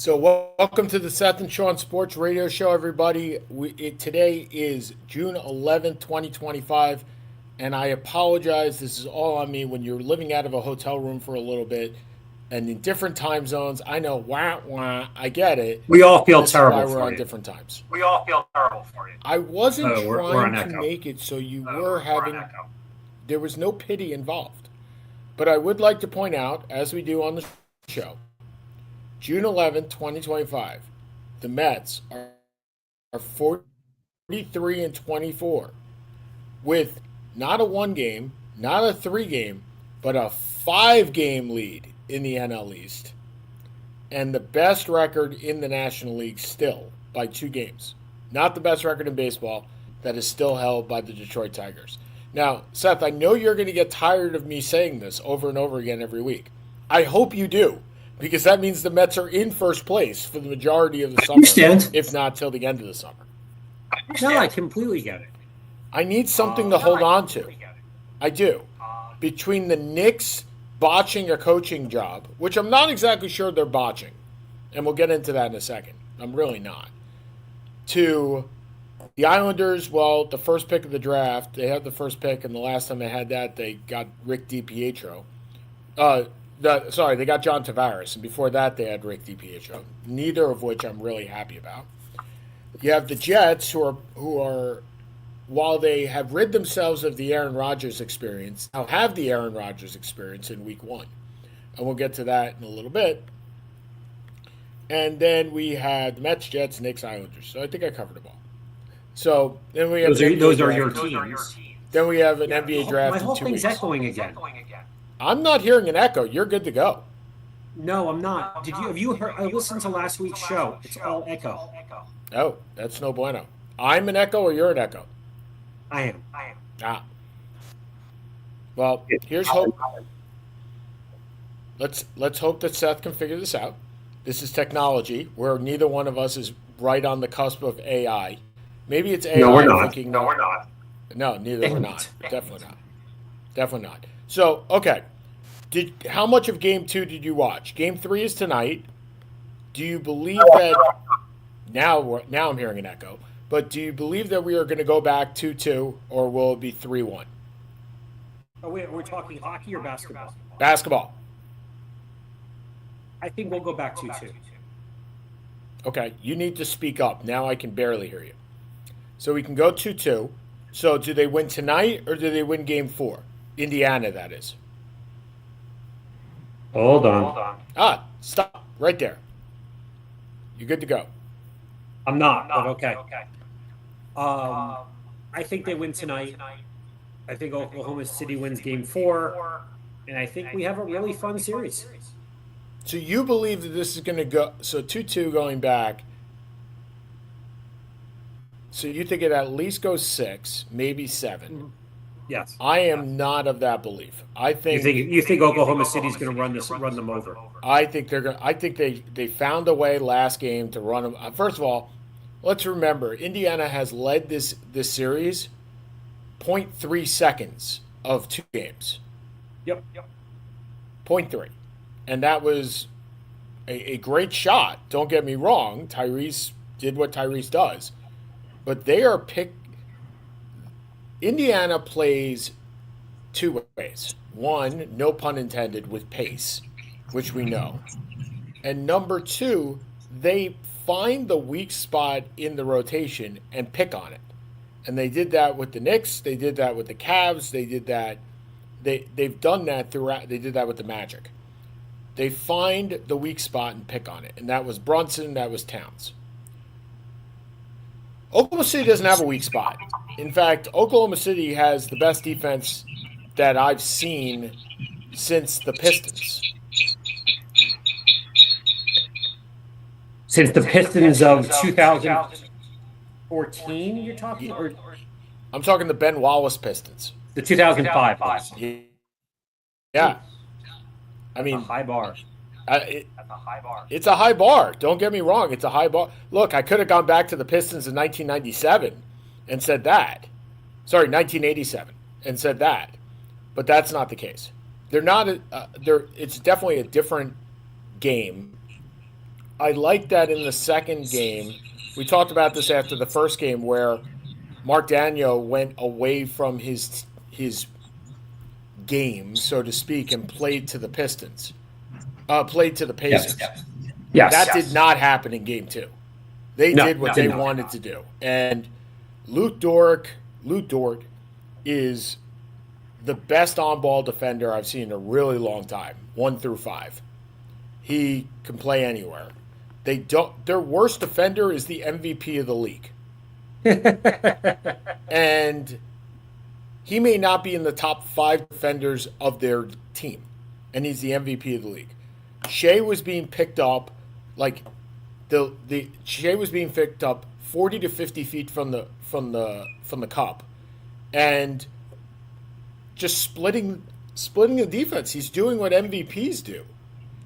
So welcome to the Seth and Sean Sports Radio Show, everybody. Today is June 11th, 2025, and I apologize. This is all on me. When you're living out of a hotel room for a little bit and in different time zones, I know, I get it. We all feel This terrible is why we're for on you. different times. We all feel terrible for you. I wasn't we're trying on to echo. make it so you We're were on having, echo. there was no pity involved. But I would like to point out, as we do on the show, June 11th, 2025, the Mets are 43 and 24 with not a one game, not a three game, but a 5 game lead in the NL East and the best record in the National League still by 2 games. Not the best record in baseball, that is still held by the Detroit Tigers. Now, Seth, I know you're going to get tired of me saying this over and over again every week. I hope you do, because that means the Mets are in first place for the majority of the summer, understand. if not till the end of the summer. No, I completely get it. I need something to hold on to. I do. Between the Knicks botching a coaching job, which I'm not exactly sure they're botching, and we'll get into that in a second. I'm really not. To the Islanders, well, the first pick of the draft, they had the first pick, and the last time they had that, they got Rick DiPietro. They got John Tavares, and before that, they had Rick DiPietro. Neither of which I'm really happy about. You have the Jets, who are, while they have rid themselves of the Aaron Rodgers experience, now have the Aaron Rodgers experience in Week 1, and we'll get to that in a little bit. And then we had the Mets, Jets, Knicks, Islanders. So I think I covered them all. So then we have those are your teams. Then we have an NBA draft. My whole in 2 thing's weeks. echoing again. I'm not hearing an echo. You're good to go. No, I'm not. Have you heard? I listened to last week's show. It's all echo. Oh, that's no bueno. I'm an echo or you're an echo? I am. Ah. Well, here's hope. Let's hope that Seth can figure this out. This is technology where neither one of us is right on the cusp of AI. Maybe it's AI No, we're not. thinking. No, we're not. No, neither we're not. Definitely not. Definitely not. So, okay. How much of Game 2 did you watch? Game 3 is tonight. Do you believe that now I'm hearing an echo, but do you believe that we are going to go back 2-2 or will it be 3-1? Oh, wait, we're talking hockey or basketball? Basketball. I think we'll go back 2-2. Okay, you need to speak up. Now I can barely hear you. So we can go 2-2. So do they win tonight or do they win Game 4? Indiana, that is. Hold on. Stop. Right there. You're good to go. I'm not, but okay. I think they win tonight. I think Oklahoma City wins Game 4. And I think we have a really fun series. So you believe that this is going to go, so 2-2 going back. So you think it at least goes 6, maybe 7. Yes. I am not of that belief. I think You think Oklahoma City's going to run them over? I think they're going. I think they found a way last game to run them. First of all, let's remember Indiana has led this series 0.3 seconds of 2 games. Yep. 0.3, and that was a great shot. Don't get me wrong. Tyrese did what Tyrese does, but they are Indiana plays 2 ways. One, no pun intended, with pace, which we know. And number 2, they find the weak spot in the rotation and pick on it. And they did that with the Knicks. They did that with the Cavs. They did that. They've done that throughout. They did that with the Magic. They find the weak spot and pick on it. And that was Brunson. That was Towns. Oklahoma City doesn't have a weak spot. In fact, Oklahoma City has the best defense that I've seen since the Pistons. Since the Pistons of 2014, you're talking? Or I'm talking the Ben Wallace Pistons. the 2005? Yeah. I mean, a high bar. It's a high bar. Don't get me wrong. It's a high bar. Look, I could have gone back to the Pistons in 1997 and said that. Sorry, 1987 and said that. But that's not the case. They're not. It's definitely a different game I like that in the second game. We talked about this after the first game where Mark Daniel went away from his game, so to speak, and played to the Pistons. Played to the Pacers. Yes. That did not happen in game 2. They did what they not. wanted to do. And Luke Dort is the best on-ball defender I've seen in a really long time, 1 through 5. He can play anywhere. Their worst defender is the MVP of the league. And he may not be in the top 5 defenders of their team, and he's the MVP of the league. Shea was being picked up like Shea was being picked up 40 to 50 feet from the cup, and just splitting the defense. He's doing what MVPs do.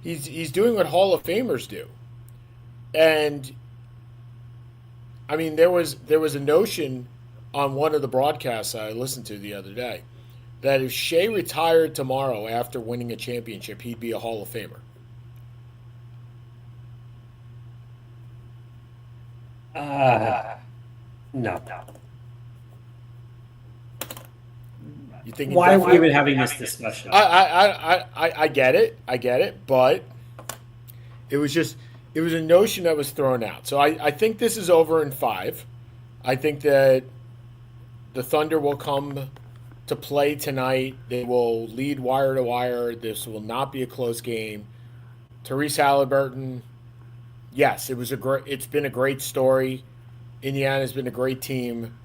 He's doing what Hall of Famers do. And I mean, there was a notion on one of the broadcasts I listened to the other day that if Shea retired tomorrow after winning a championship, he'd be a Hall of Famer. No. You think? Why are we even having this discussion? I get it, but it was a notion that was thrown out. So I think this is over in 5. I think that the Thunder will come to play tonight. They will lead wire to wire. This will not be a close game. Tyrese Halliburton, yes, it's been a great story. Indiana's been a great team,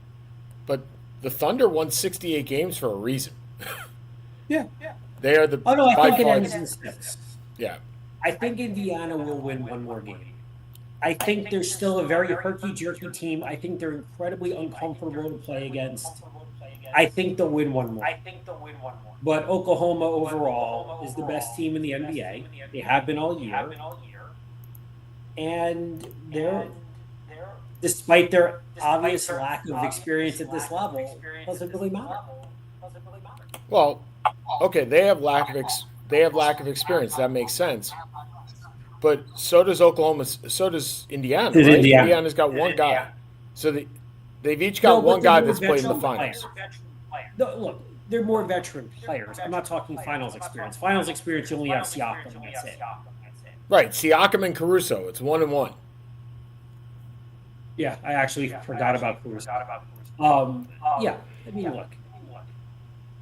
but the Thunder won 68 games for a reason. Yeah. They are the. Oh no, I think it ends in 6. Yeah. I think Indiana will win one more game. I think they're still a very herky-jerky team. I think they're incredibly uncomfortable to play against. I think they'll win one more. But Oklahoma overall is the best team in the NBA. They have been all year. And despite their obvious lack of experience at this level, it doesn't really matter. Well, okay, they have lack of experience. That makes sense. But so does Oklahoma. So does Indiana. Right? Indiana's got one guy. So they've each got one guy that's played in the finals. No, look, they're more veteran players. I'm not talking finals experience. Finals experience, you only have Siakam. That's it. Right, Siakam and Caruso. It's 1-1. Yeah, I actually forgot about Caruso. Yeah, I mean, look,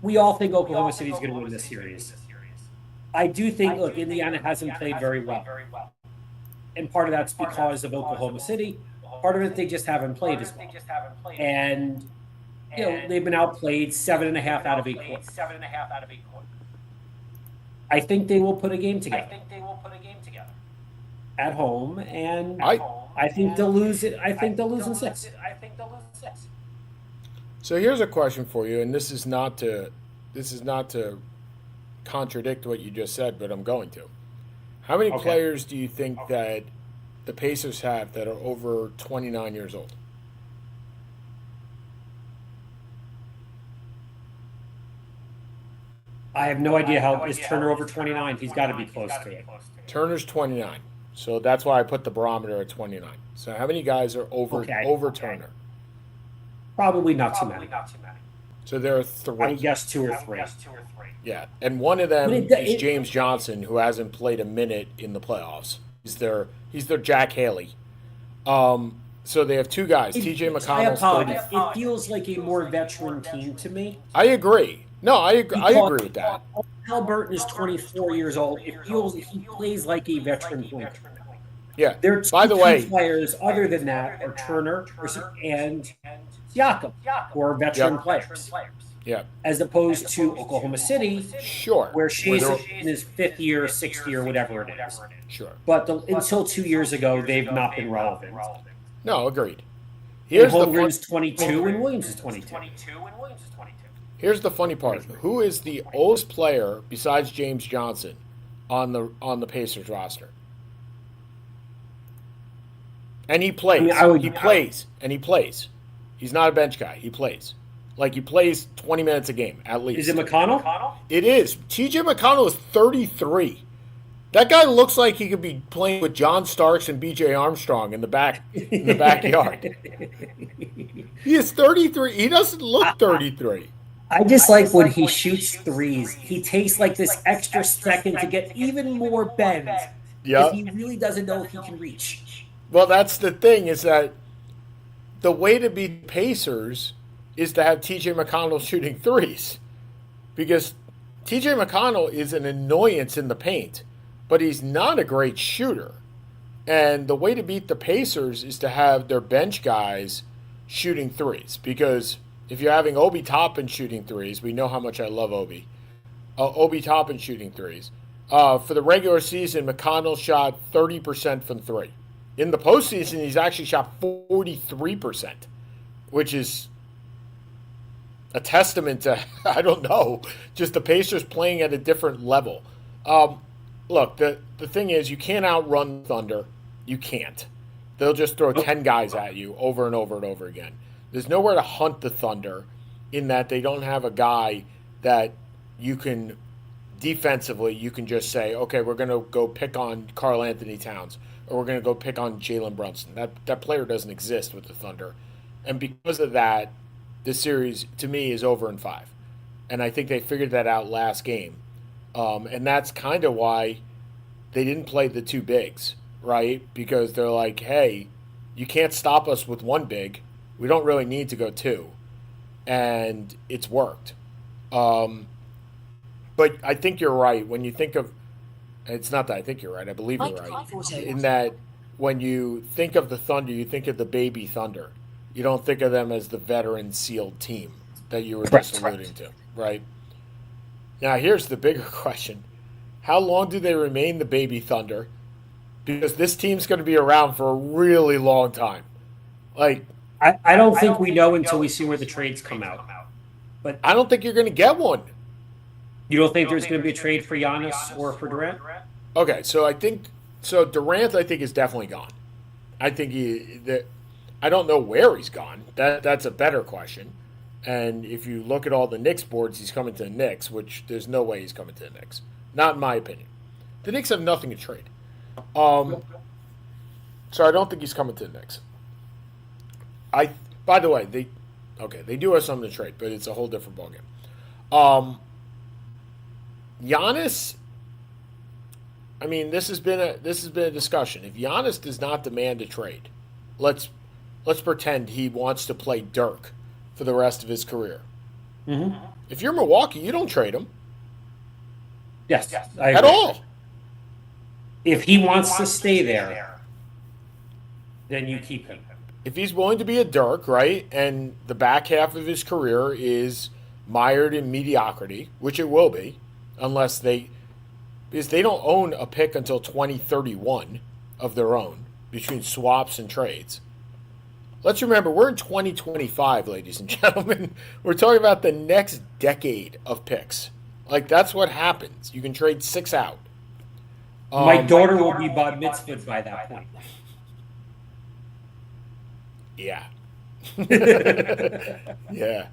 we all think Oklahoma City's going to win this series. I do think, look, Indiana hasn't played very well. And part of that's because of Oklahoma City. Part of it, they just haven't played as well. And, you know, they've been outplayed 7.5 out of 8 quarters. I think they will put a game together. At home, and I think they'll lose it. I think they'll lose in 6. So here's a question for you, and this is not to contradict what you just said, but I'm going to. How many players do you think that the Pacers have that are over 29 years old? I have no idea how is Turner over 29. He's got to be close to it. Turner's 29. So that's why I put the barometer at 29. So how many guys are over Turner? Probably not too many. So there are 3. I guess 2 or 3. Yeah, and one of them is James Johnson, who hasn't played a minute in the playoffs. He's their Jack Haley. So they have 2 guys. TJ McConnell's 30. It feels like a more veteran team to me. I agree. No, I agree with that. Halliburton is 24 years old. It feels he plays like a veteran player. Yeah. There are 2 key players other than that are Turner and Siakam, who are veteran players. Yeah. As opposed to Oklahoma City, where Shea's in his 5th year, 6th year, whatever it is. Sure. But until 2 years ago, they've not been relevant. No, agreed. Holmgren's 22 and Williams is 22. Here's the funny part. Who is the oldest player besides James Johnson on the Pacers roster? And he plays. He plays. He's not a bench guy. He plays. Like, he plays 20 minutes a game, at least. Is it McConnell? It is. TJ McConnell is 33. That guy looks like he could be playing with John Starks and B.J. Armstrong in the backyard. He is 33. He doesn't look 33. I just like when he shoots threes, he takes like this extra second to get even more bend because Yeah. he really doesn't know if he can reach. Well, that's the thing is that the way to beat Pacers is to have T.J. McConnell shooting threes because T.J. McConnell is an annoyance in the paint, but he's not a great shooter. And the way to beat the Pacers is to have their bench guys shooting threes because if you're having Obi Toppin shooting threes, we know how much I love Obi. Obi Toppin shooting threes. For the regular season, McConnell shot 30% from three. In the postseason, he's actually shot 43%, which is a testament to, I don't know, just the Pacers playing at a different level. Look, the thing is, you can't outrun Thunder. You can't. They'll just throw 10 guys at you over and over and over again. There's nowhere to hunt the Thunder in that they don't have a guy that you can defensively, you can just say, okay, we're going to go pick on Karl Anthony Towns or we're going to go pick on Jalen Brunson. That player doesn't exist with the Thunder. And because of that, this series, to me, is over in 5. And I think they figured that out last game. And that's kind of why they didn't play the two bigs, right? Because they're like, hey, you can't stop us with one big. We don't really need to go two. And it's worked. But I think you're right. When you think of, it's not that I think you're right, I believe you're right. In that when you think of the Thunder, you think of the baby Thunder. You don't think of them as the veteran sealed team that you were just alluding to, right? Now, here's the bigger question. How long do they remain the baby Thunder? Because this team's going to be around for a really long time. Like, I don't think we know until we see where the trades come out. But I don't think you're going to get one. You don't think there's going to be a trade for Giannis or for Durant? Okay, so Durant, I think, is definitely gone. I think I don't know where he's gone. That's a better question. And if you look at all the Knicks boards, he's coming to the Knicks, which there's no way he's coming to the Knicks. Not in my opinion. The Knicks have nothing to trade. So I don't think he's coming to the Knicks. By the way, they do have something to trade, but it's a whole different ballgame. Giannis, I mean, this has been a discussion. If Giannis does not demand a trade, let's pretend he wants to play Dirk for the rest of his career. Mm-hmm. If you're Milwaukee, you don't trade him. Yes, at all. If he wants to stay there, then you keep him. If he's willing to be a Dirk, right, and the back half of his career is mired in mediocrity, which it will be, because they don't own a pick until 2031 of their own between swaps and trades. Let's remember, we're in 2025, ladies and gentlemen. We're talking about the next decade of picks. Like, that's what happens. You can trade 6 out. My daughter will be bar mitzvahed by that point. Yeah. Yeah.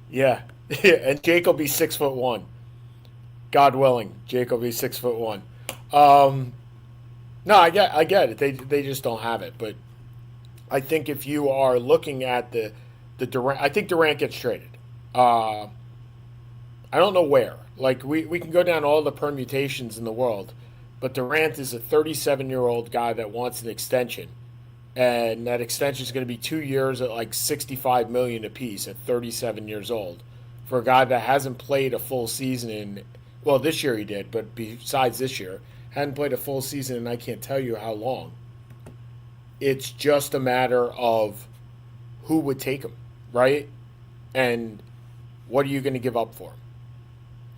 Yeah. And Jake will be 6'1". God willing, Jake will be 6'1". No, I get it. They just don't have it. But I think if you are looking at the Durant, I think Durant gets traded. I don't know where. Like, we can go down all the permutations in the world, but Durant is a 37-year-old guy that wants an extension. And that extension is going to be 2 years at like $65 million apiece at 37 years old for a guy that hasn't played a full season well, this year he did, but besides this year, hadn't played a full season and I can't tell you how long. It's just a matter of who would take him, right? And what are you going to give up for him?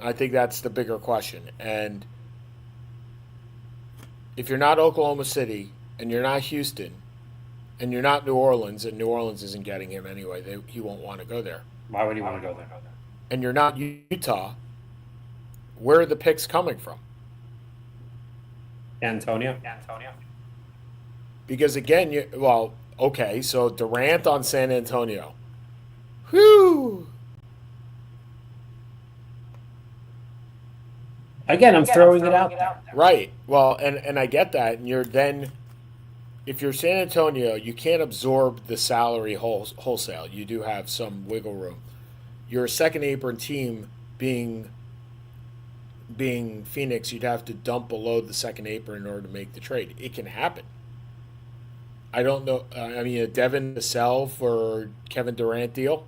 I think that's the bigger question. And if you're not Oklahoma City and you're not Houston and you're not New Orleans, and New Orleans isn't getting him anyway, he won't want to go there. Why would he want to go there? And you're not Utah, where are the picks coming from? Antonio. Because again, so Durant on San Antonio. Whew. Again, I'm throwing it out there. Right. Well, and I get that. And you're then, if you're San Antonio, you can't absorb the salary wholesale. You do have some wiggle room. You're a second apron team being Phoenix, you'd have to dump below the second apron in order to make the trade. It can happen. I don't know. I mean, a Devin Vassell for Kevin Durant deal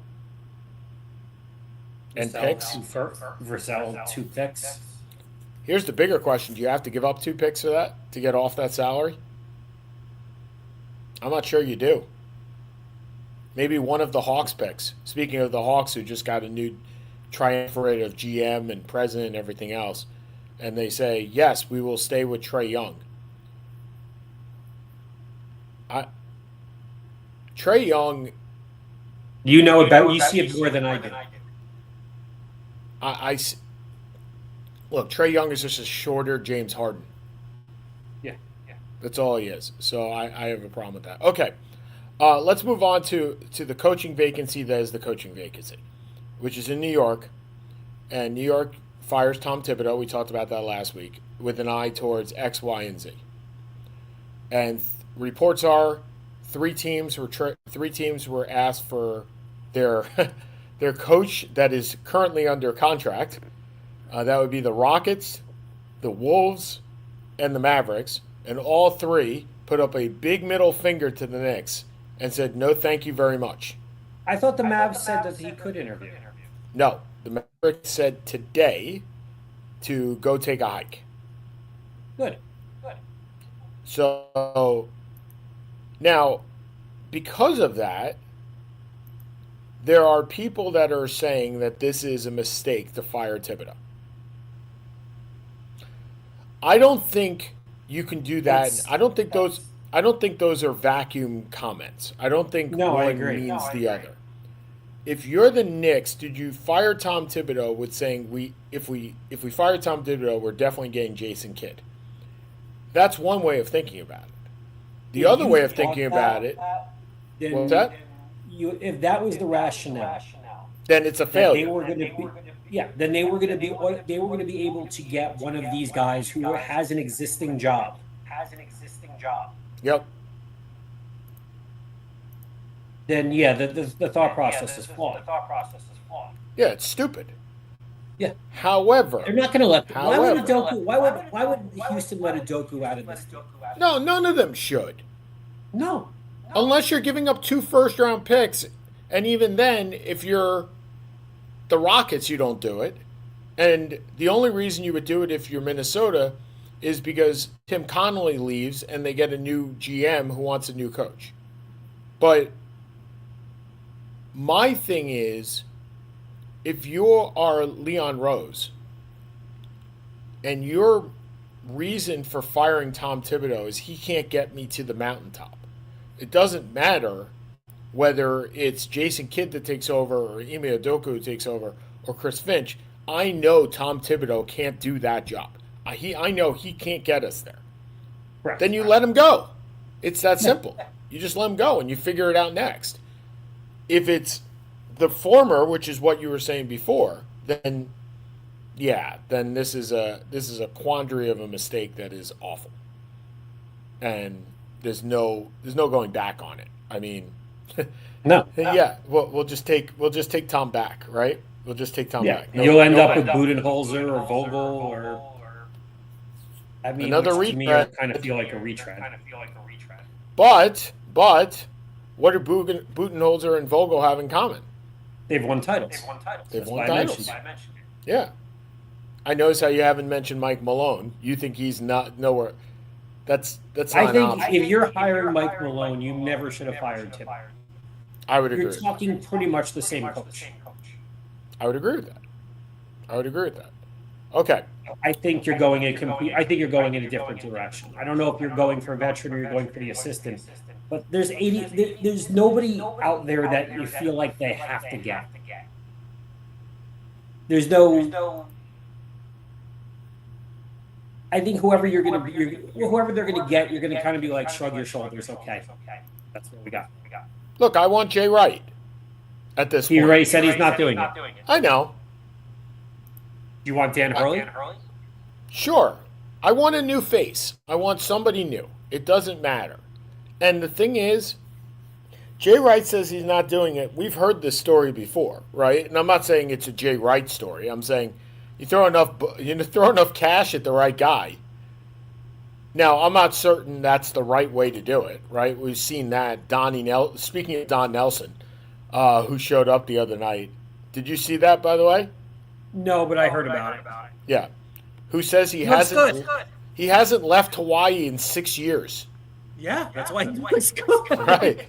and picks. Vassell, 2 picks. Here's the bigger question: do you have to give up 2 picks for that to get off that salary? I'm not sure you do. Maybe one of the Hawks picks. Speaking of the Hawks, who just got a new triumvirate of GM and president and everything else, and they say, yes, we will stay with Trae Young. Trae Young. You see it more than I do. Look, Trae Young is just a shorter James Harden. Yeah. That's all he is. So I have a problem with that. Okay. Let's move on to the coaching vacancy that is the coaching vacancy, which is in New York. And New York fires Tom Thibodeau. We talked about that last week, with an eye towards X, Y, and Z. And reports are 3 teams were asked for their their coach that is currently under contract. That would be the Rockets, the Wolves, and the Mavericks. And all 3 put up a big middle finger to the Knicks and said, no, thank you very much. I thought the Mavs said that he could interview. No, the Mavericks said today to go take a hike. Good. So now, because of that, there are people that are saying that this is a mistake to fire Thibodeau. I don't think you can do that. I don't think those are vacuum comments. I don't think one means the other. If you're the Knicks, did you fire Tom Thibodeau with saying if we fire Tom Thibodeau, we're definitely getting Jason Kidd? That's one way of thinking about it. The other way of thinking about it, what's that? If that was the rationale, then it's a failure. Then they were going to be able to get one of these guys who has an existing job. Yep. Then the thought process is flawed. Yeah, it's stupid. Yeah. However, they're not going to let. Why would Houston let Udoka out of this deal? No, none of them should. No. Unless you're giving up 2 first-round picks, and even then, if you're the Rockets, you don't do it. And the only reason you would do it if you're Minnesota is because Tim Connolly leaves and they get a new GM who wants a new coach. But my thing is, if you are Leon Rose and your reason for firing Tom Thibodeau is he can't get me to the mountaintop, it doesn't matter whether it's Jason Kidd that takes over or Ime Udoka who takes over or Chris Finch. I know Tom Thibodeau can't do that job. I know he can't get us there. Right. Then you let him go. It's that simple. You just let him go and you figure it out next. If it's the former, which is what you were saying before, then this is a quandary of a mistake that is awful. And there's no going back on it. I mean, no. Yeah, we'll just take Tom back, right? We'll just take Tom back. You'll end up with Budenholzer or Vogel or another retread. To me, I kind of feel like a retread. But what do Budenholzer and Vogel have in commman? They've won titles. They've won titles. Yeah. I notice how you haven't mentioned Mike Malone. You think he's not nowhere. That's not I an think option. if you're hiring Mike Malone, you never should have fired Tim. I would agree. You're talking pretty much the same coach. I would agree with that. Okay. I think you're going in a different direction. I don't know if you're going for a veteran or you're going for the assistant, but there's nobody out there that you feel like they have to get. There's no. I think whoever they're going to get, you're going to kind of be like, shrug your shoulders. Okay, that's what we got. Look, I want Jay Wright at this point. He already said he's not doing it. I know. Do you want Dan Hurley? Sure. I want a new face. I want somebody new. It doesn't matter. And the thing is, Jay Wright says he's not doing it. We've heard this story before, right? And I'm not saying it's a Jay Wright story. I'm saying you throw enough cash at the right guy. Now, I'm not certain that's the right way to do it, right? We've seen that. Speaking of Don Nelson, who showed up the other night. Did you see that, by the way? No, but I heard about it. Yeah. Who says he Looks hasn't good. he hasn't left Hawaii in 6 years. Yeah, that's why he looks good. Right.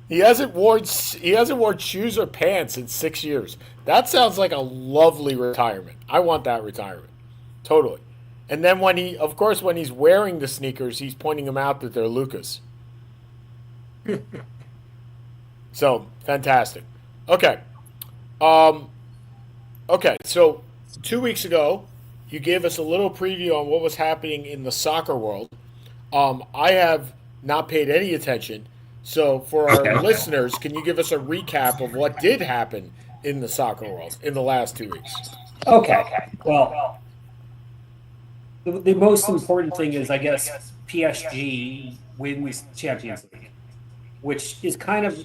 He hasn't worn shoes or pants in 6 years. That sounds like a lovely retirement. I want that retirement. Totally. And then when he's wearing the sneakers, he's pointing them out that they're Lucas. So, fantastic. Okay. Okay, so 2 weeks ago, you gave us a little preview on what was happening in the soccer world. I have not paid any attention. So for our listeners, can you give us a recap of what did happen in the soccer world in the last 2 weeks? Okay. Well, the most important thing is, I guess, PSG wins Champions League, which is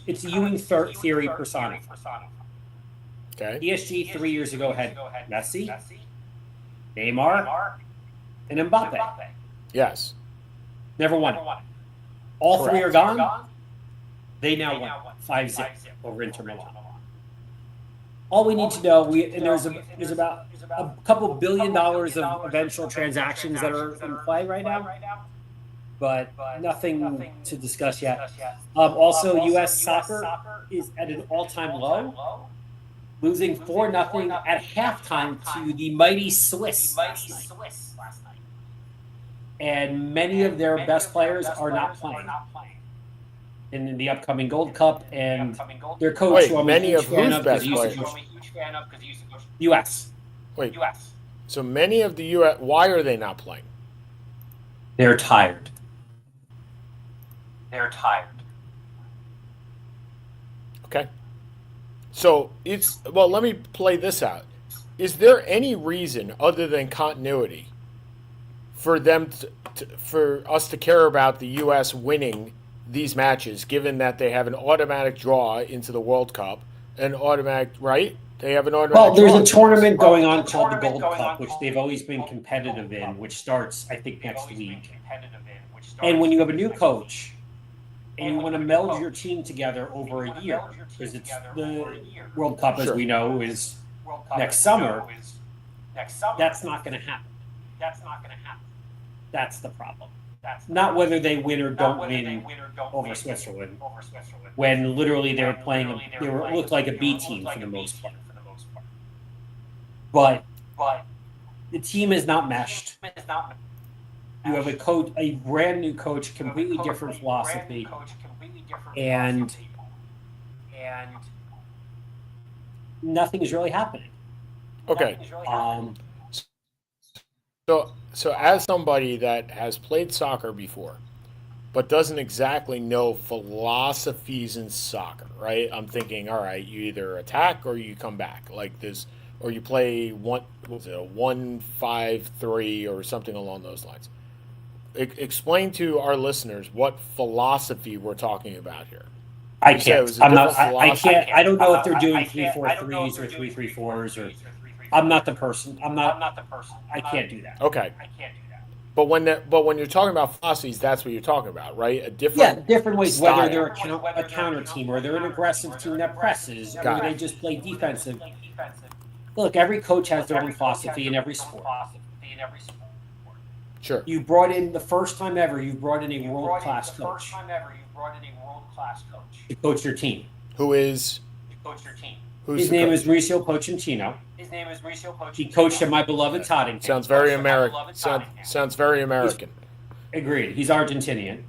it's Ewing theory personified. Okay. PSG 3 years ago had Messi, Neymar, and Mbappe. Yes. Never won it. All three are gone. They now won 5-0 over Inter Milan. All we need to know, there's about a couple $1 billion of eventual transactions that are in play right now, but nothing to discuss yet. Also, U.S. soccer is at an all-time low, losing 4-0 at halftime to the mighty Swiss last night. And many of their best players are not playing in the upcoming Gold Cup, and their coach, who I'm a huge fan of because he used to coach U.S. Wait, so many of the U.S. Why are they not playing? They're tired. Okay. So let me play this out. Is there any reason other than continuity for them for us to care about the U.S. winning these matches, given that they have an automatic draw into the World Cup, right? They have an automatic. Well, there's a tournament going on called the Gold Cup, which they've always been competitive in, which starts, I think, next week. And when you have a new coach and you want to meld your team together over a year, because it's the World Cup, as we know, is next summer, that's not going to happen. That's the problem. Not whether they win or don't win over Switzerland, when literally they looked like a B team for the most part. But the team is not meshed. You have a brand new coach, completely different philosophy, and nothing is really happening. Okay. So as somebody that has played soccer before, but doesn't exactly know philosophies in soccer, right? I'm thinking, all right, you either attack or you come back, like this, or you play 1-5-3 or something along those lines. Explain to our listeners what philosophy we're talking about here. I can't. I can't. I don't know if they're doing 3-4-3s or 3-3-4s or. I'm not the person. I can't do that. Okay. But when you're talking about philosophies, that's what you're talking about, right? Different ways. style. Whether they're a counter team or they're an aggressive team that presses, or they just play defensive. Look, every coach has their own philosophy in every sport. Sure. You brought in the first time ever. You brought in a world-class coach to coach your team. His name is Mauricio Pochettino. He coached at my beloved Tottenham. Sounds very American. Sounds very American. Agreed. He's Argentinian.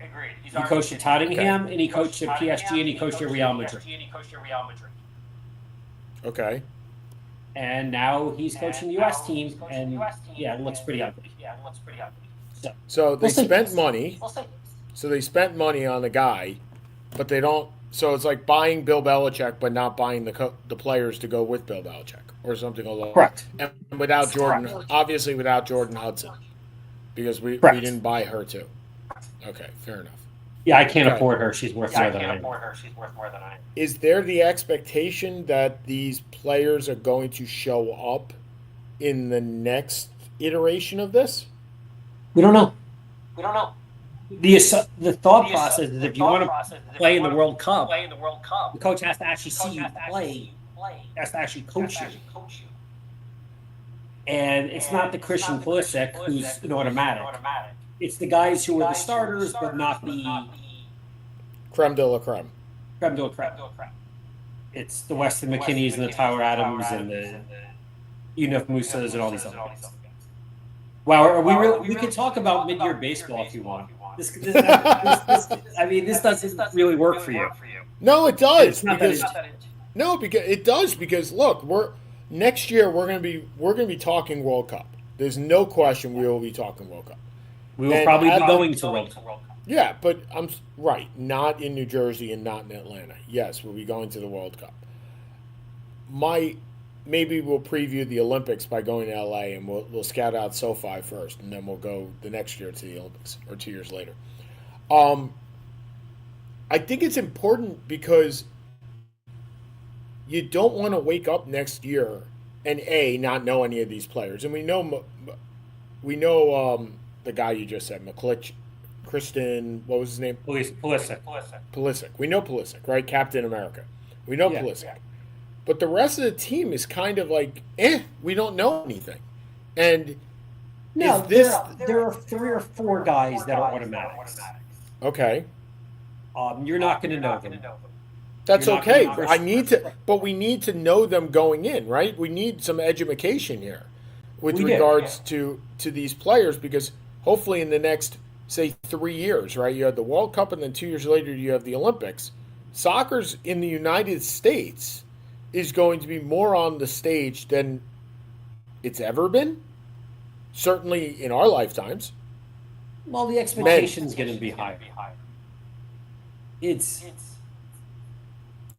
He coached at Tottenham, and he coached at PSG, and he coached at Real Madrid. Okay. And now he's coaching the U.S. team, and it looks pretty ugly. So they spent money. So they spent money on the guy, but they don't. So it's like buying Bill Belichick, but not buying the players to go with Bill Belichick or something along. Correct. And without Jordan, obviously without Jordan Hudson. because we Correct. didn't buy her too. Okay, fair enough. Yeah, I can't Okay. afford her. She's worth more than I am. Is there the expectation that these players are going to show up in the next iteration of this? We don't know. The thought process is if you want to play in the World Cup, the coach has to actually see you play, has to actually coach you. And it's not the Christian Pulisic who's an automatic. It's the guys who are the starters, but not the Creme de la creme. creme de la creme. It's the Weston McKinneys and the Tyler Adams and the Yunus Musas and all these other guys. Wow, we could talk about mid-year baseball if you want. This doesn't really work for you. No, it does because it does because look, next year we're gonna be talking World Cup. There's no question we will be talking World Cup. We will probably be going to World Cup. Yeah, but I'm right. Not in New Jersey and not in Atlanta. Yes, we'll be going to the World Cup. Maybe we'll preview the Olympics by going to LA and we'll scout out SoFi first, and then we'll go the next year to the Olympics or 2 years later. I think it's important because you don't want to wake up next year and not know any of these players, and we know the guy you just said, Kristen, what was his name? Pulisic. We know Pulisic, right? Captain America. We know Pulisic. Yeah. But the rest of the team is kind of like, we don't know anything. And no, there are 3 or 4 guys that are automatics. Okay. You're not going to know them. That's okay. But we need to know them going in, right? We need some education here with regards to these players, because hopefully in the next, say, 3 years, right? You have the World Cup, and then 2 years later you have the Olympics. Soccer's in the United States is going to be more on the stage than it's ever been, certainly in our lifetimes. Well, the expectation is going to be higher.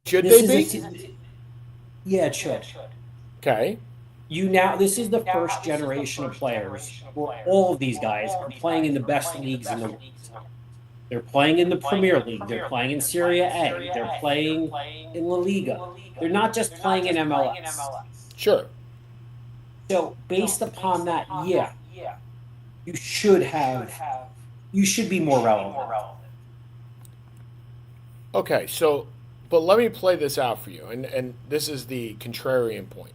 Should they be? Yeah, it should. Okay. This is the first generation of players where all of these guys are playing in the best leagues in the world. They're playing in the Premier League. They're playing in Serie A. They're playing in La Liga. They're not just playing in MLS. Sure. So based upon that, you should be more relevant. Okay, but let me play this out for you, and this is the contrarian point.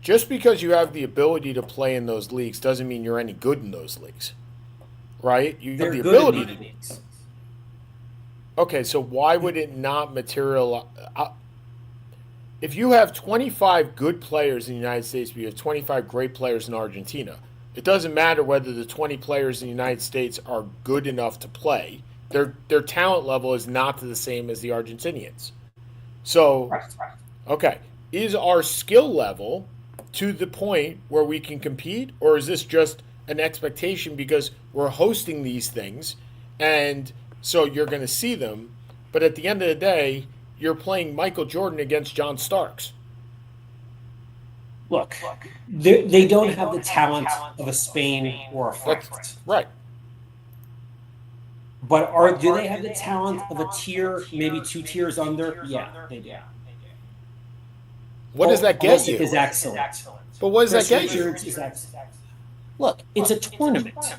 Just because you have the ability to play in those leagues doesn't mean you're any good in those leagues, right? You have the ability to. Leagues. Okay, so why would it not materialize? If you have 25 good players in the United States, but you have 25 great players in Argentina, it doesn't matter whether the 20 players in the United States are good enough to play. Their talent level is not the same as the Argentinians. So, okay, is our skill level to the point where we can compete, or is this just an expectation because we're hosting these things, and so you're going to see them, but at the end of the day, you're playing Michael Jordan against John Starks? Look, they don't have the talent of a Spain or a France. Right. But do they have the talent of a tier, maybe 2 tiers under? Yeah, they do. What does that get you? Is excellent. But what does that get you? Look, it's a tournament.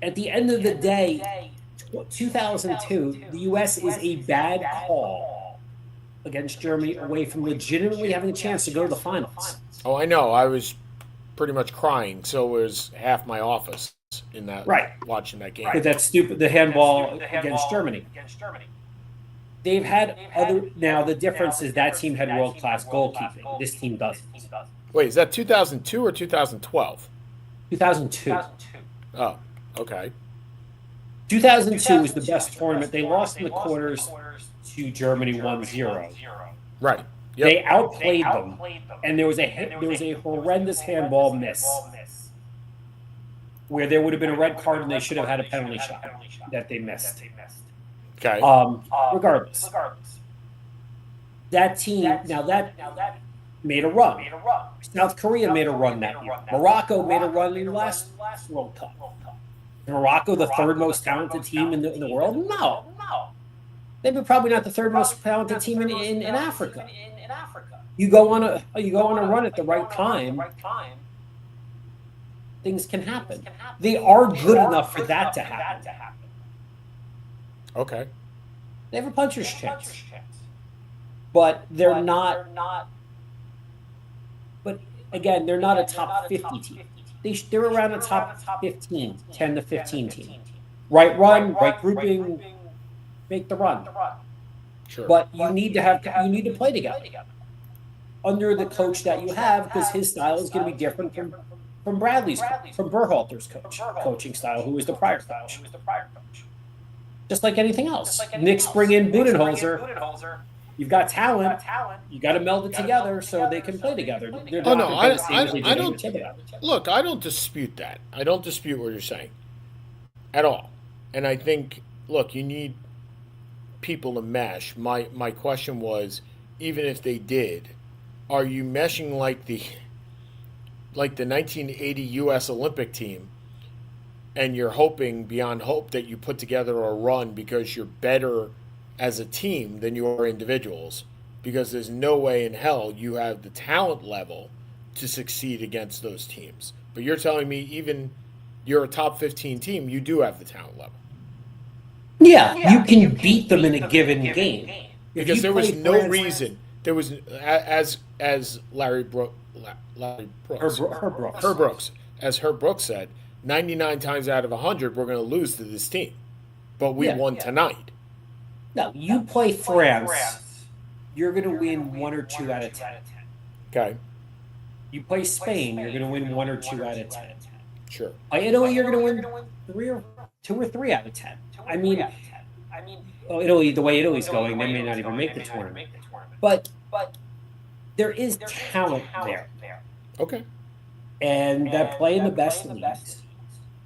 At the end of the day, 2002, the U.S. is a bad call against Germany away from legitimately having a chance to go to the finals. Oh, I know. I was pretty much crying. So was half my office in that watching that game. With that the handball against Germany. They've had other. Now the difference is that team had world-class goalkeeping. This team doesn't. Wait, is that 2002 or 2012? 2002. Oh, okay. 2002 was the best tournament. They lost in the quarters to Germany 1-0. Right. Yep. They outplayed them, and there was a horrendous handball miss where there would have been a red card and they should have had a penalty shot that they missed. Okay. Regardless, that team made a run. South Korea made a run that year. Morocco made a run in the last World Cup. Morocco, the third most talented team in the world? No. They were probably not the third most talented team in Africa. You go on a run at the right time, things can happen. They are good enough for that to happen. Okay. They have a puncher's chance. But they're not. But again, they're not a top 50 team. They're around a top 15, 10 to 15 team. Right run, right grouping, make the run. Sure. But you need to play together under the coach that you have, because his style is going to be different from Bradley's, from Berhalter's coaching style, who was the prior coach. Just like anything else. Knicks bring in Budenholzer. You've got talent. You got to meld it together so they can play together. I don't. Look, I don't dispute that. I don't dispute what you're saying at all. And I think, look, you need people to mesh. My question was, even if they did, are you meshing like the 1980 U.S. Olympic team, and you're hoping beyond hope that you put together a run because you're better as a team than you are individuals, because there's no way in hell you have the talent level to succeed against those teams. But you're telling me even you're a top 15 team, you do have the talent level. Yeah, you can beat them in a given game. Because there was no reason. There was, as Herb Brooks said, 99 times out of 100, we're going to lose to this team. But we won tonight. No, you play France, you're going to win 1 or 2 out of 10. Okay. You play Spain, you're going to win 1 or 2 out of 10. Sure. By Italy, you're going to win 2 or 3 out of 10. I mean, Italy, the way Italy's going, they may not even make the tournament. But there is talent there. Okay. And that play in the best leagues.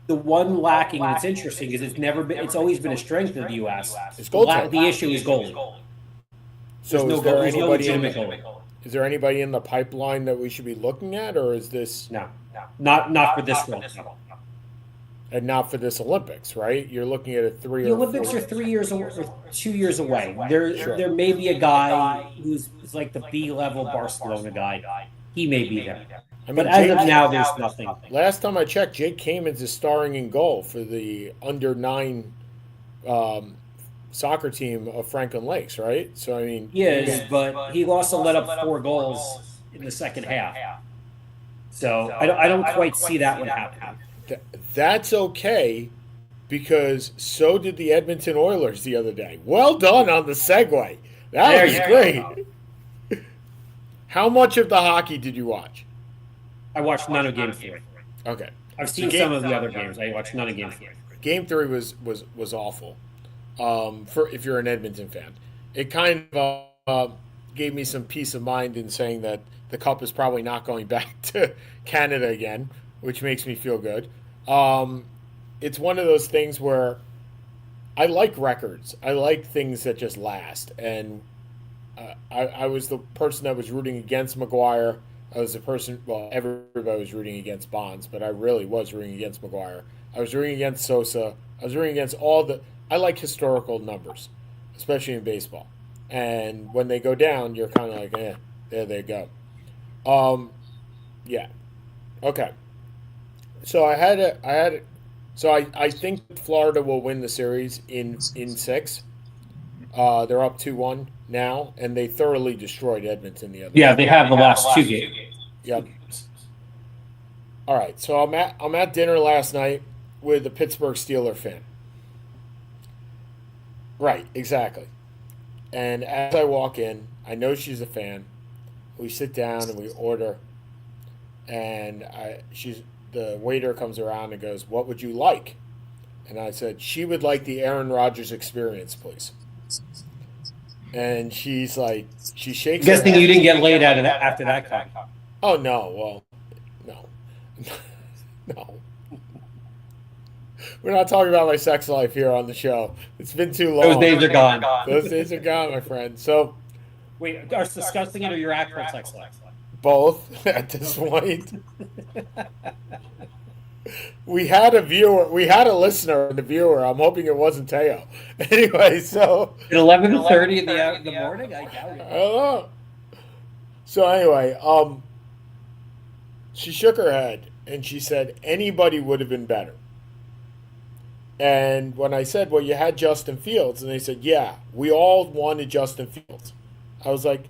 The one lacking, and it's interesting, is it's always been a strength of the U.S. The issue is goalie. So is there anybody in the pipeline that we should be looking at, or is this not for this one? And not for this Olympics, right? You're looking at a 3 The or Olympics 4. are 3 years or 2 years away. There may be a guy who's like the B-level Barcelona guy. He may be there. But as of now, there's nothing. Last time I checked, Jake Kamens is starring in goal for the under-9 soccer team of Franklin Lakes, right? So, I mean... He is, but he also let up 4 goals in the second half. So I don't quite see that one happening. That's okay, because so did the Edmonton Oilers the other day. Well done on the segue. That was great. How much of the hockey did you watch? I watched none of Game 3. Okay. I've seen some of the other games. I watched none of Game 3. Game 3 was awful. For if you're an Edmonton fan, it kind of gave me some peace of mind in saying that the Cup is probably not going back to Canada again, which makes me feel good. It's one of those things where I like records. I like things that just last. And I was the person that was rooting against McGuire. I was the person, well, everybody was rooting against Bonds, but I really was rooting against McGuire. I was rooting against Sosa. I was rooting against I like historical numbers, especially in baseball. And when they go down, you're kind of like, there they go. Yeah. Okay. So I think Florida will win the series in 6. They're up 2-1 now, and they thoroughly destroyed Edmonton the other day. Yeah, they have the last 2 games. Yep. All right, so I'm at dinner last night with a Pittsburgh Steeler fan. Right, exactly. And as I walk in, I know she's a fan. We sit down and we order, and the waiter comes around and goes, "What would you like?" And I said, "She would like the Aaron Rodgers experience, please." And she's like, she shakes her head. Guessing you didn't get laid out of that after that comment. Oh, no. Well, no. No. We're not talking about my sex life here on the show. It's been too long. Those days are gone. Those days are gone, my friend. So, wait, are discussing it or your actual sex life? both at this point. We had a viewer, we had a listener and a viewer. I'm hoping it wasn't Teo. Anyway, so At 11:30 in the morning, I doubt I it. don't know. So anyway, she shook her head and she said anybody would have been better. And when I said, "Well, you had Justin Fields," and they said, "Yeah, we all wanted Justin Fields," I was like,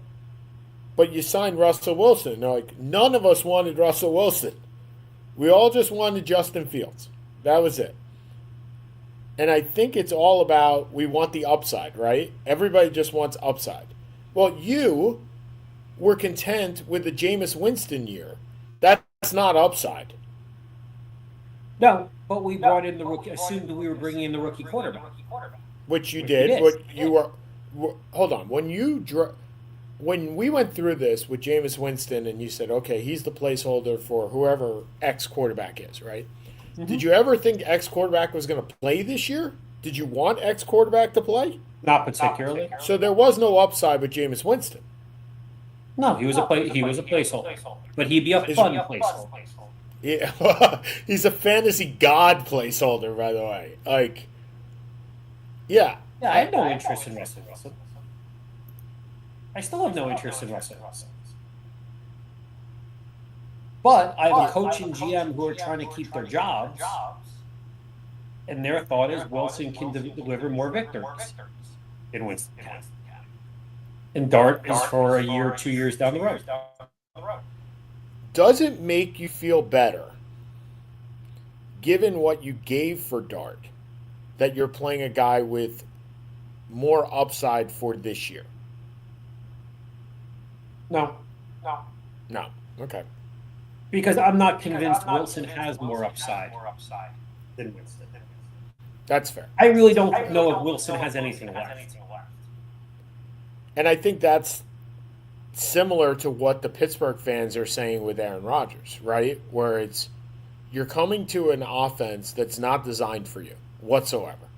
"But you signed Russell Wilson." And they're like, "None of us wanted Russell Wilson. We all just wanted Justin Fields. That was it." And I think it's all about we want the upside, right? Everybody just wants upside. Well, you were content with the Jameis Winston year. That's not upside, No, but we brought in the rookie. Assumed we were bringing in the rookie quarterback, which you which we did. did. What you were. Hold on. When we went through this with Jameis Winston, and you said, "Okay, he's the placeholder for whoever X quarterback is," right? Did you ever think X quarterback was going to play this year? Did you want X quarterback to play? Not particularly. So there was no upside with Jameis Winston. No, he was a placeholder, but he'd be a fun placeholder. Yeah, he's a fantasy god placeholder, by the way. Like, yeah, Yeah, I have no interest in Russell Wilson. I still have no interest in Russell Wilson. But I have a coach and GM who are trying to keep their jobs, and their thought is Wilson can deliver more victories than Winston can. And Dart is for a year or 2 years down the road. does it make you feel better, given what you gave for Dart, that you're playing a guy with more upside for this year? No, No. Okay. because I'm not convinced Wilson has more upside than Winston. That's fair. I really don't know if Wilson has anything left. And I think that's similar to what the Pittsburgh fans are saying with Aaron Rodgers, right? Where it's you're coming to an offense that's not designed for you whatsoever.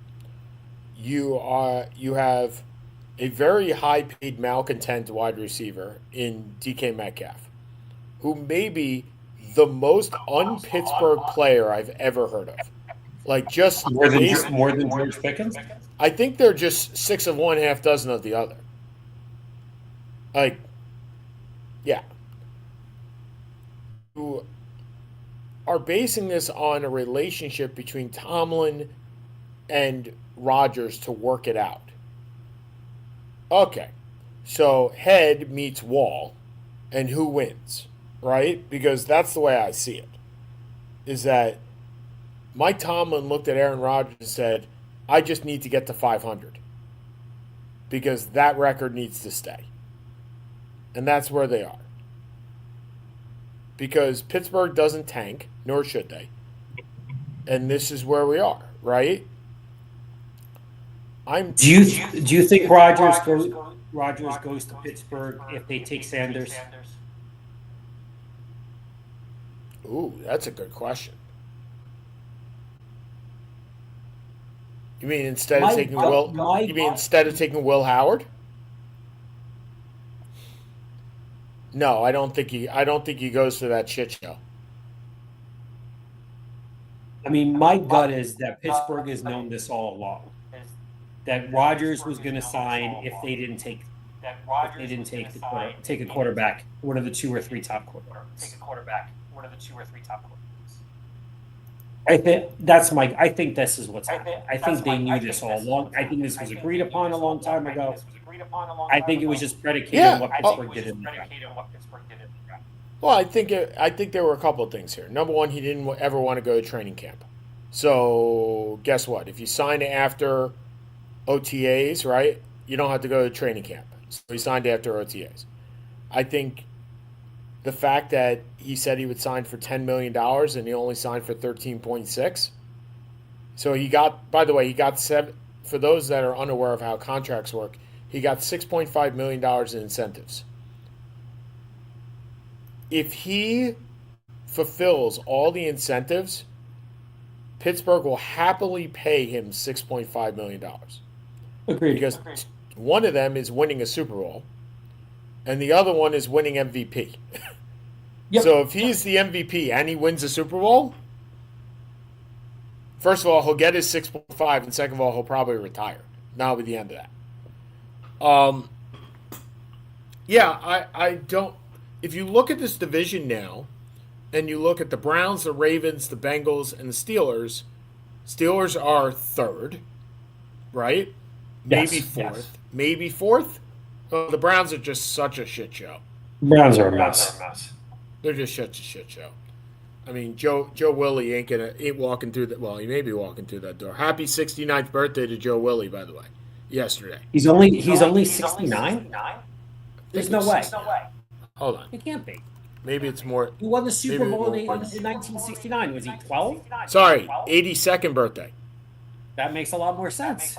You have a very high paid malcontent wide receiver in DK Metcalf, who may be the most un-Pittsburgh player I've ever heard of. Like just More than George Pickens? I think they're just six of one, half dozen of the other. Like, yeah. You are basing this on a relationship between Tomlin and Rodgers to work it out. Okay. So head meets wall, and who wins, right? Because that's the way I see it. Is that Mike Tomlin looked at Aaron Rodgers and said, I just need to get to 500 because that record needs to stay. And that's where they are. Because Pittsburgh doesn't tank, nor should they. And this is where we are, right? Do you think Rodgers goes to Pittsburgh if they take Sanders? Ooh, that's a good question. You mean instead of taking Will Howard? No, I don't think he goes to that shit show. I mean, my gut is that Pittsburgh has known this all along. That Rodgers was going to sign if they didn't take a quarterback, one of the two or three top quarterbacks. I think this is what's happening. I think they knew this all along. I think this was agreed upon a long time ago. I think it was just predicated on what Pittsburgh did in the draft. Well, I think there were a couple of things here. Number one, he didn't ever want to go to training camp. So guess what? If you sign after OTAs, right, you don't have to go to training camp. So he signed after OTAs. I think the fact that he said he would sign for $10 million and he only signed for 13.6. So he got seven. For those that are unaware of how contracts work, he got $6.5 million in incentives. If he fulfills all the incentives, Pittsburgh will happily pay him $6.5 million. Agreed. Because one of them is winning a Super Bowl, and the other one is winning MVP. Yep. So if he's the MVP and he wins the Super Bowl, first of all, he'll get his 6.5, and second of all, he'll probably retire. That'll be the end of that. I don't. If you look at this division now, and you look at the Browns, the Ravens, the Bengals, and the Steelers, Steelers are third, right? Maybe fourth. Yes. Maybe fourth. The Browns are just such a shit show. Browns are a mess. They're just such a shit show. I mean, Joe Willie ain't walking through that. Well, he may be walking through that door. Happy 69th birthday to Joe Willie, by the way. Yesterday. He's only 69. There's no way. Hold on. It can't be. Maybe it's more. He won the Super Bowl in 1969. Was he 12? Sorry, 82nd birthday. That makes a lot more sense.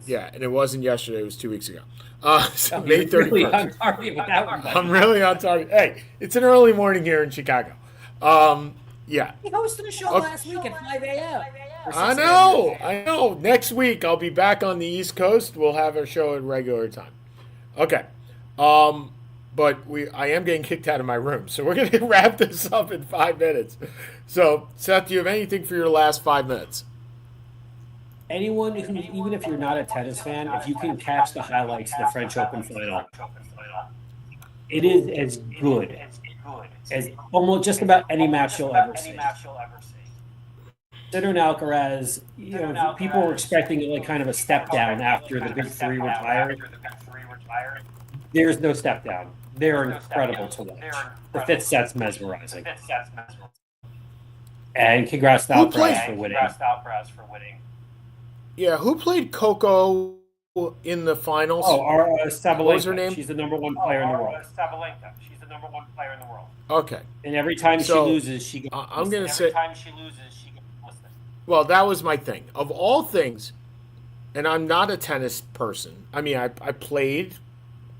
Yeah, and it wasn't yesterday. It was 2 weeks ago. So You're May 31st. really on target with that one. I'm really on target. Hey, it's an early morning here in Chicago. Yeah. He hosted a show last week at 5 a.m. I know. Next week I'll be back on the East Coast. We'll have our show at regular time. Okay. But I am getting kicked out of my room, so we're going to wrap this up in 5 minutes. So, Seth, do you have anything for your last 5 minutes? Anyone who, even if you're not a tennis fan, if you can catch the highlights of the French Open final, it is as good as almost just about any match you'll ever see. Sinner and Alcaraz, people were expecting like kind of a step down after the big three retired. There's no step down. They're incredible to watch. The fifth set's mesmerizing. And congrats to Alcaraz for winning. Yeah, who played Coco in the finals? Oh, Sabalenka. What was her name? She's the number one player in the world. Okay. And every time she loses, she gets I'm going to say. Well, that was my thing. Of all things, and I'm not a tennis person. I mean, I played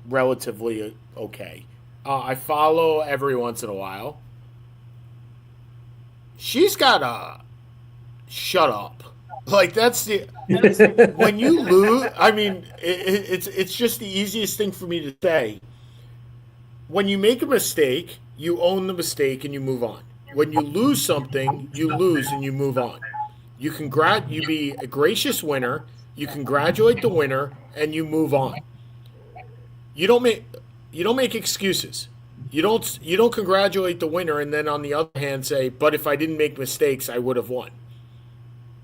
relatively okay. I follow every once in a while. She's got to shut up. Like that's when you lose. I mean, it's just the easiest thing for me to say. When you make a mistake, you own the mistake and you move on. When you lose something, you lose and you move on. You be a gracious winner. You congratulate the winner and you move on. You don't make excuses. You don't congratulate the winner and then on the other hand say, but if I didn't make mistakes, I would have won.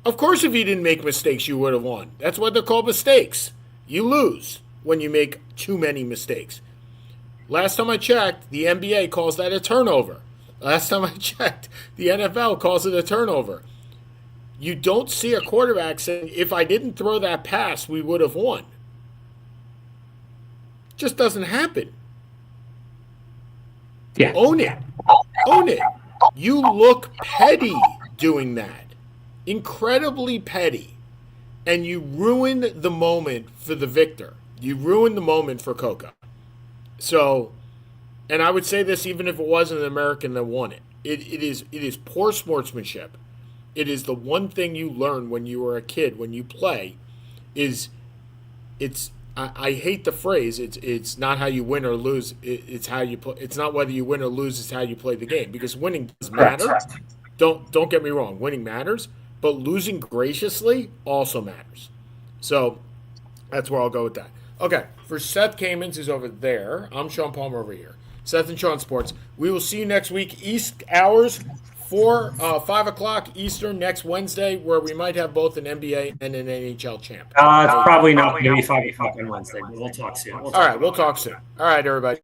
Of course, if you didn't make mistakes, you would have won. That's what they're called, mistakes. You lose when you make too many mistakes. Last time I checked, the NBA calls that a turnover. Last time I checked, the NFL calls it a turnover. You don't see a quarterback saying, if I didn't throw that pass, we would have won. It just doesn't happen. Yeah. Own it. Own it. You look petty doing that. Incredibly petty. And you ruin the moment for the victor. You ruin the moment for Coco. So, and I would say this even if it wasn't an American that won it. It is poor sportsmanship. It is the one thing you learn when you were a kid, when you play, I hate the phrase, it's not how you win or lose, it's how you play. It's not whether you win or lose, it's how you play the game. Because winning does matter. Don't get me wrong, winning matters. But losing graciously also matters. So that's where I'll go with that. Okay, for Seth Kamens, who's over there, I'm Sean Palmer over here. Seth and Sean Sports. We will see you next week, East hours, 5 o'clock Eastern next Wednesday, where we might have both an NBA and an NHL champ. It's probably not. Maybe 5 o'clock on Wednesday, but we'll talk soon. All right, we'll talk soon. All right, everybody.